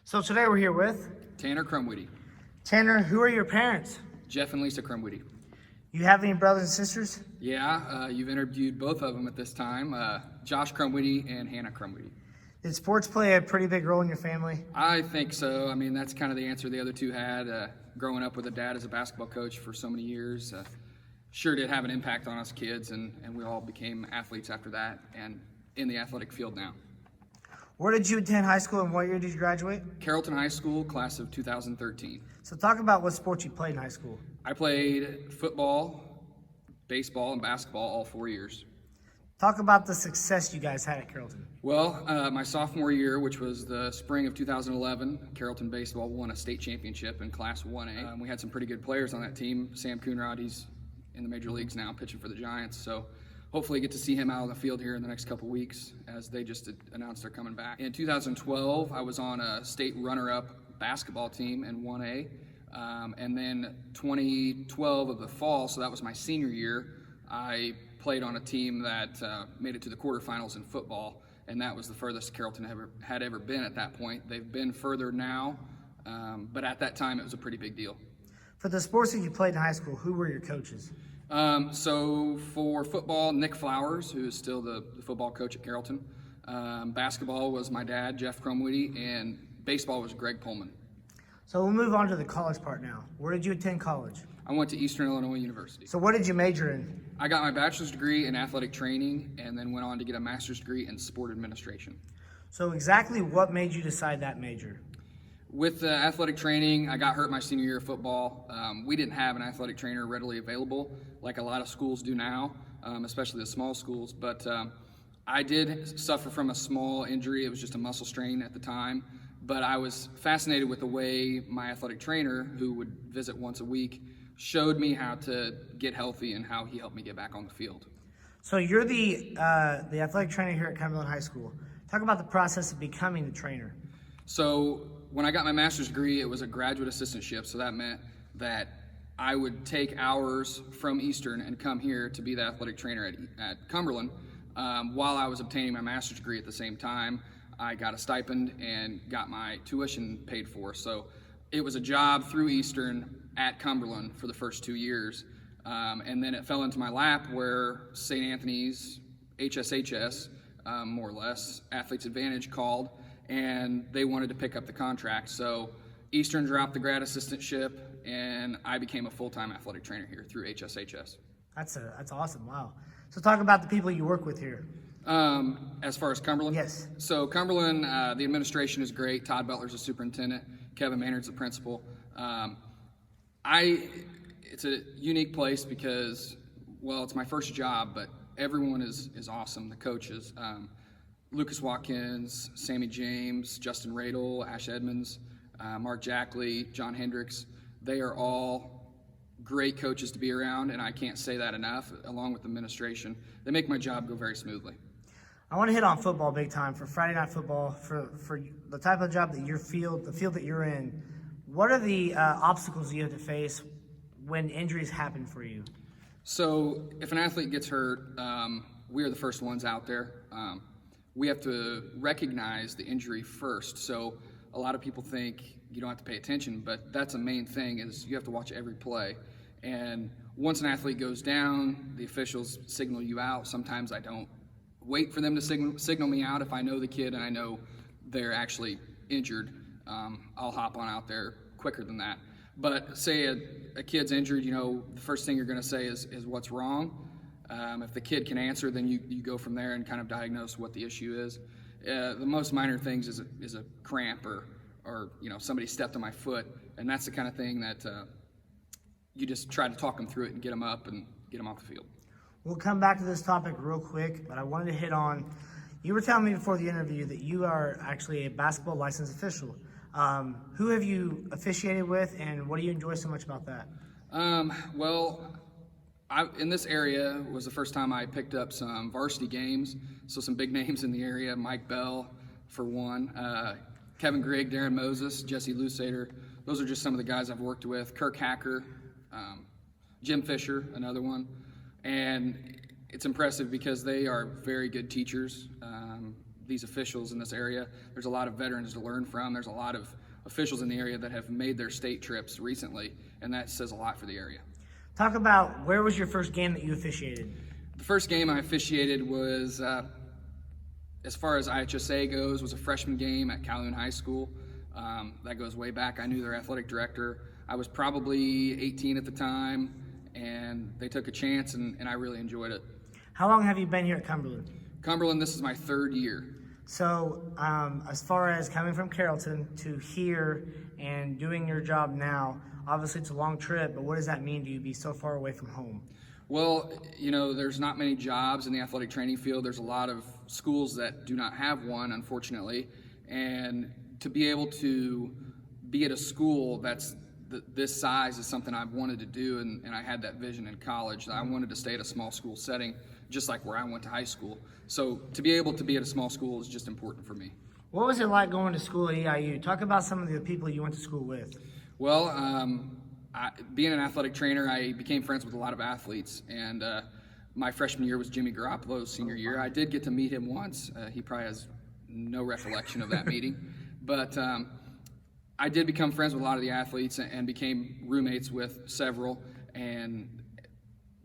So today we're here with Tanner Krumwiede. Tanner. Who are your parents? Jeff and Lisa Krumwiede. You have any brothers and sisters? Yeah, you've interviewed both of them at this time, Josh Krumwiede and Hannah Krumwiede. Did sports play a pretty big role in your family? I think so. I mean, that's kind of the answer the other two had. Growing up with a dad as a basketball coach for so many years, sure did have an impact on us kids, and we all became athletes after that and in the athletic field now. Where did you attend high school and what year did you graduate? Carrollton High School, class of 2013. So talk about what sports you played in high school. I played football, baseball, and basketball all 4 years. Talk about the success you guys had at Carrollton. Well, my sophomore year, which was the spring of 2011, Carrollton baseball won a state championship in Class 1A. We had some pretty good players on that team. Sam Coonrod, he's in the major leagues now, pitching for the Giants. So hopefully get to see him out on the field here in the next couple weeks, as they just announced they're coming back. In 2012, I was on a state runner-up basketball team in 1A. And then 2012 of the fall, so that was my senior year, I played on a team that made it to the quarterfinals in football, and that was the furthest Carrollton had ever been at that point. They've been further now, but at that time it was a pretty big deal. For the sports that you played in high school, who were your coaches? So for football, Nick Flowers, who is still the football coach at Carrollton. Basketball was my dad, Jeff Krumwiede, and baseball was Greg Pullman. So we'll move on to the college part now. Where did you attend college? I went to Eastern Illinois University. So what did you major in? I got my bachelor's degree in athletic training and then went on to get a master's degree in sport administration. So exactly what made you decide that major? With the athletic training, I got hurt my senior year of football. We didn't have an athletic trainer readily available like a lot of schools do now, especially the small schools. But I did suffer from a small injury. It was just a muscle strain at the time. But I was fascinated with the way my athletic trainer, who would visit once a week, showed me how to get healthy and how he helped me get back on the field. So you're the athletic trainer here at Cumberland High School. Talk about the process of becoming the trainer. So when I got my master's degree, it was a graduate assistantship. So that meant that I would take hours from Eastern and come here to be the athletic trainer at Cumberland while I was obtaining my master's degree at the same time. I got a stipend and got my tuition paid for. So it was a job through Eastern at Cumberland for the first 2 years. And then it fell into my lap where St. Anthony's, HSHS, more or less, Athletes Advantage called, and they wanted to pick up the contract. So Eastern dropped the grad assistantship, and I became a full-time athletic trainer here through HSHS. That's awesome. Wow. So talk about the people you work with here. As far as Cumberland? Yes. So Cumberland, the administration is great. Todd Butler's the superintendent. Kevin Maynard's the principal. It's a unique place because, well, it's my first job, but everyone is awesome. The coaches, Lucas Watkins, Sammy James, Justin Radel, Ash Edmonds, Mark Jackley, John Hendricks. They are all great coaches to be around, and I can't say that enough, along with the administration. They make my job go very smoothly. I want to hit on football big time for Friday Night Football, for the type of job that the field that you're in. What are the obstacles you have to face when injuries happen for you? So if an athlete gets hurt, we are the first ones out there. We have to recognize the injury first. So a lot of people think you don't have to pay attention, but that's a main thing, is you have to watch every play. And once an athlete goes down, the officials signal you out. Sometimes I don't wait for them to signal me out. If I know the kid and I know they're actually injured, I'll hop on out there quicker than that. But say a kid's injured, the first thing you're going to say is what's wrong. If the kid can answer, then you go from there and kind of diagnose what the issue is. The most minor things is a cramp or somebody stepped on my foot, and that's the kind of thing that you just try to talk them through it and get them up and get them off the field. We'll come back to this topic real quick, but I wanted to hit on, you were telling me before the interview that you are actually a basketball licensed official. Who have you officiated with, and what do you enjoy so much about that? In this area was the first time I picked up some varsity games, so some big names in the area, Mike Bell for one, Kevin Grigg, Darren Moses, Jesse Lusader. Those are just some of the guys I've worked with. Kirk Hacker, Jim Fisher, another one. And it's impressive because they are very good teachers. these officials in this area. There's a lot of veterans to learn from. There's a lot of officials in the area that have made their state trips recently, and that says a lot for the area. Talk about, where was your first game that you officiated? The first game I officiated was, as far as IHSA goes, was a freshman game at Calhoun High School. That goes way back. I knew their athletic director. I was probably 18 at the time, and they took a chance, and I really enjoyed it. How long have you been here at Cumberland? Cumberland, this is my third year. So as far as coming from Carrollton to here and doing your job now, obviously it's a long trip, but what does that mean to you, be so far away from home? Well, there's not many jobs in the athletic training field. There's a lot of schools that do not have one, unfortunately. And to be able to be at a school that's this size is something I've wanted to do, and I had that vision in college. I wanted to stay at a small school setting, just like where I went to high school. So to be able to be at a small school is just important for me. What was it like going to school at EIU? Talk about some of the people you went to school with. Well, being an athletic trainer, I became friends with a lot of athletes, and my freshman year was Jimmy Garoppolo's senior year. I did get to meet him once. He probably has no recollection of that meeting, but I did become friends with a lot of the athletes and became roommates with several, and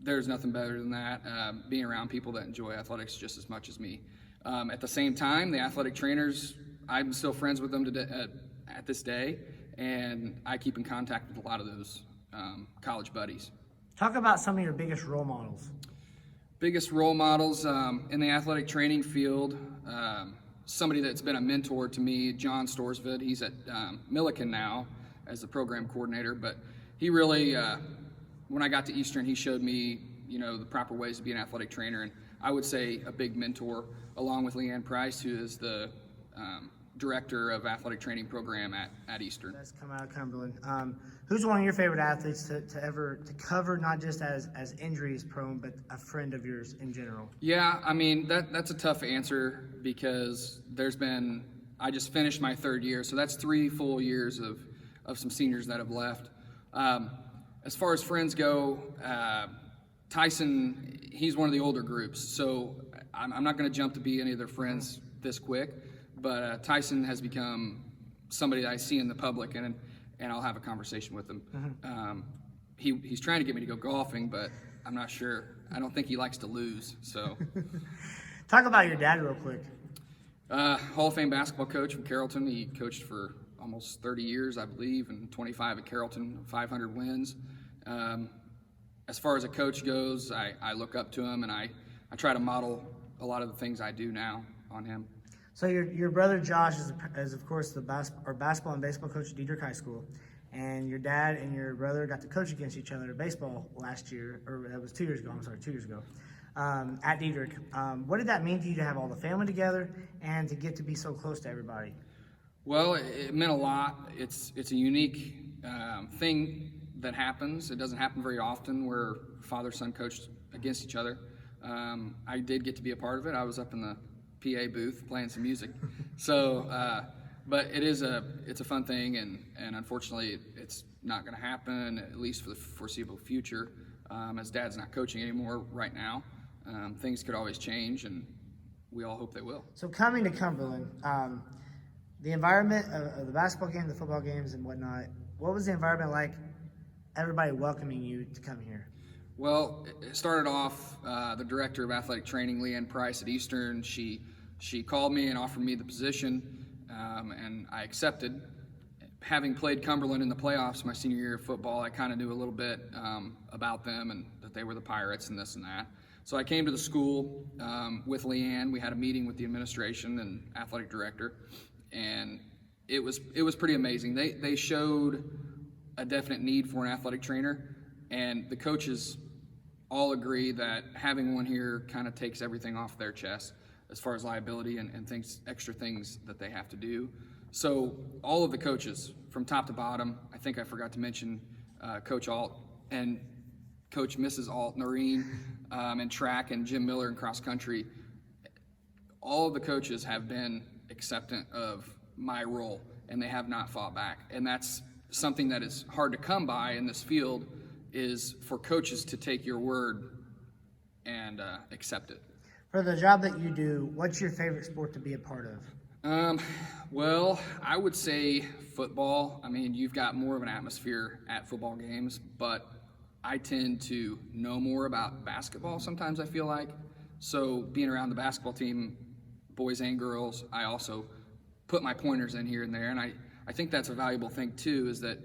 there's nothing better than that, being around people that enjoy athletics just as much as me. At the same time, the athletic trainers, I'm still friends with them today, at this day, and I keep in contact with a lot of those college buddies. Talk about some of your biggest role models. Biggest role models in the athletic training field, somebody that's been a mentor to me, John Storsved. He's at Milliken now as the program coordinator, but he really, when I got to Eastern, he showed me, the proper ways to be an athletic trainer, and I would say a big mentor, along with Leanne Price, who is the director of athletic training program at Eastern. That's come out of Cumberland. Who's one of your favorite athletes to cover, not just as injuries prone, but a friend of yours in general? Yeah, I mean, that's a tough answer because I just finished my third year, so that's 3 full years of some seniors that have left. As far as friends go, Tyson, he's one of the older groups, so I'm not going to jump to be any of their friends this quick, but Tyson has become somebody that I see in the public, and I'll have a conversation with him. Mm-hmm. He's trying to get me to go golfing, but I'm not sure. I don't think he likes to lose. So, talk about your dad real quick. Hall of Fame basketball coach from Carrollton. He coached for almost 30 years, I believe, and 25 at Carrollton, 500 wins. As far as a coach goes, I look up to him, and I try to model a lot of the things I do now on him. So your brother Josh is of course the basketball and baseball coach at Diedrich High School, and your dad and your brother got to coach against each other at baseball last year, or that was 2 years ago. I'm sorry, 2 years ago, at Diedrich. What did that mean to you to have all the family together and to get to be so close to everybody? Well, it meant a lot. It's a unique thing that happens. It doesn't happen very often where father-son coached against each other. I did get to be a part of it. I was up in the PA booth playing some music. So, but it's a fun thing, and unfortunately it's not going to happen, at least for the foreseeable future, as Dad's not coaching anymore right now. Things could always change, and we all hope they will. So coming to Cumberland, the environment of the basketball games, the football games and whatnot, what was the environment like, everybody welcoming you to come here? Well, it started off, the director of athletic training, Leanne Price at Eastern, she called me and offered me the position, and I accepted. Having played Cumberland in the playoffs my senior year of football, I kind of knew a little bit about them and that they were the Pirates and this and that. So I came to the school with Leanne. We had a meeting with the administration and athletic director, and it was pretty amazing. They showed a definite need for an athletic trainer, and the coaches all agree that having one here kind of takes everything off their chest as far as liability and extra things that they have to do. So all of the coaches from top to bottom, I think I forgot to mention Coach Alt and Coach Mrs. Alt, Noreen, in track, and Jim Miller in cross country, all of the coaches have been acceptant of my role, and they have not fought back. And that's something that is hard to come by in this field, is for coaches to take your word and accept it. For the job that you do, what's your favorite sport to be a part of? Well, I would say football. I mean, you've got more of an atmosphere at football games, but I tend to know more about basketball sometimes, I feel like. So being around the basketball team, boys and girls, I also put my pointers in here and there. And I think that's a valuable thing too, is that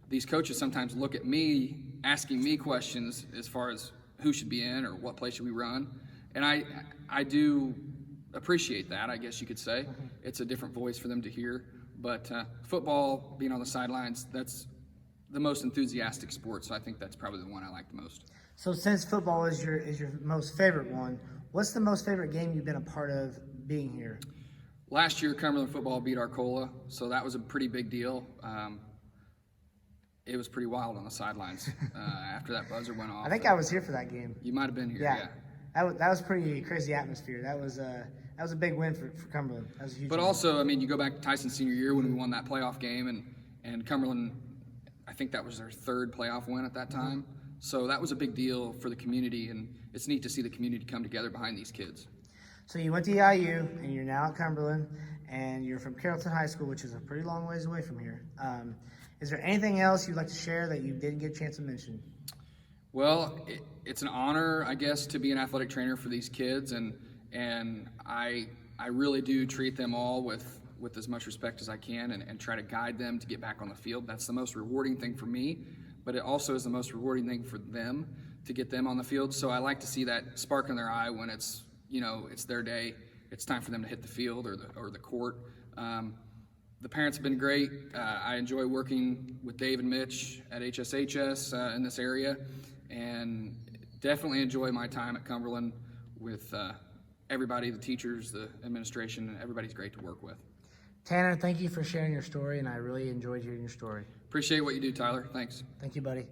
these coaches sometimes look at me, asking me questions as far as who should be in or what play should we run. And I do appreciate that, I guess you could say. It's a different voice for them to hear. But football, being on the sidelines, that's the most enthusiastic sport, so I think that's probably the one I like the most. So since football is your most favorite one, what's the most favorite game you've been a part of being here? Last year, Cumberland football beat Arcola, so that was a pretty big deal. It was pretty wild on the sidelines after that buzzer went off. I think I was here for that game. You might have been here, Yeah. That was pretty crazy atmosphere. That was a big win for Cumberland. That was a huge But win. also, I mean, you go back to Tyson's senior year when we won that playoff game, and Cumberland, I think that was their third playoff win at that time. So that was a big deal for the community, and it's neat to see the community come together behind these kids. So you went to EIU, and you're now at Cumberland, and you're from Carrollton High School, which is a pretty long ways away from here. Is there anything else you'd like to share that you didn't get a chance to mention? Well, it's an honor, I guess, to be an athletic trainer for these kids, and I really do treat them all with as much respect as I can and try to guide them to get back on the field. That's the most rewarding thing for me, but it also is the most rewarding thing for them to get them on the field. So I like to see that spark in their eye when it's their day. It's time for them to hit the field or the court. The parents have been great. I enjoy working with Dave and Mitch at HSHS in this area, and definitely enjoy my time at Cumberland with everybody, the teachers, the administration, and everybody's great to work with. Tanner, thank you for sharing your story, and I really enjoyed hearing your story. Appreciate what you do, Tyler. Thanks. Thank you, buddy.